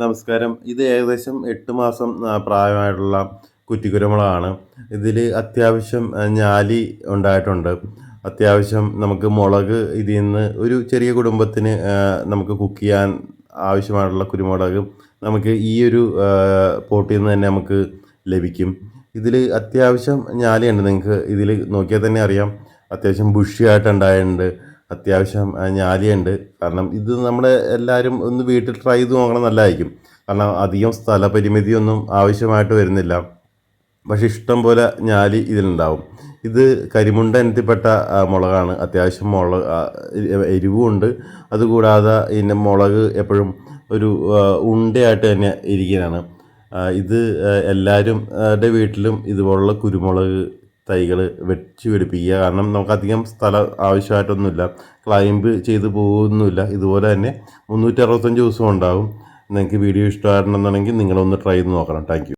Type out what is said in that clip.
നമസ്കാരം. ഇത് ഏകദേശം 8 മാസം പ്രായമായിട്ടുള്ള കുറ്റിക്കുരുമുളകാണ്. ഇതിൽ അത്യാവശ്യം ഞാലി ഉണ്ടായിട്ടുണ്ട്. അത്യാവശ്യം നമുക്ക് മുളക് ഇതിൽ നിന്ന് ഒരു ചെറിയ കുടുംബത്തിന് നമുക്ക് കുക്ക് ചെയ്യാൻ ആവശ്യമായിട്ടുള്ള കുരുമുളക് നമുക്ക് ഈ ഒരു പോട്ടിൽ നിന്ന് തന്നെ നമുക്ക് ലഭിക്കും. ഇതിൽ അത്യാവശ്യം ഞാലിയുണ്ട്. നിങ്ങൾക്ക് ഇതിൽ നോക്കിയാൽ തന്നെ അറിയാം. അത്യാവശ്യം ബുഷിയായിട്ടുണ്ടായിട്ടുണ്ട്. അത്യാവശ്യം ഞാലിയുണ്ട്. കാരണം ഇത് നമ്മുടെ എല്ലാവരും ഒന്ന് വീട്ടിൽ ട്രൈ ചെയ്ത് നോക്കണം, നല്ലതായിരിക്കും. കാരണം അധികം സ്ഥലപരിമിതിയൊന്നും ആവശ്യമായിട്ട് വരുന്നില്ല. പക്ഷേ ഇഷ്ടം പോലെ ഞാലി ഇതിലുണ്ടാവും. ഇത് കരിമുണ്ട ഇനത്തിൽപ്പെട്ട മുളകാണ്. അത്യാവശ്യം എരിവുമുണ്ട്. അതുകൂടാതെ ഇതിൻ്റെ മുളക് എപ്പോഴും ഒരു ഉണ്ടയായിട്ട് തന്നെ ഇരിക്കുന്നതാണ്. ഇത് എല്ലാവരും വീട്ടിലും ഇതുപോലുള്ള കുരുമുളക് തൈകൾ വെച്ച് പിടിപ്പിക്കുക. കാരണം നമുക്കധികം സ്ഥലം ആവശ്യമായിട്ടൊന്നുമില്ല. ക്ലൈംബ് ചെയ്ത് പോകുന്നില്ല. ഇതുപോലെ തന്നെ 365 ദിവസവും ഉണ്ടാകും. നിങ്ങൾക്ക് വീഡിയോ ഇഷ്ടമായിട്ടുണ്ടെന്നുണ്ടെങ്കിൽ നിങ്ങളൊന്ന് ട്രൈ ചെയ്ത് നോക്കണം. Thank you.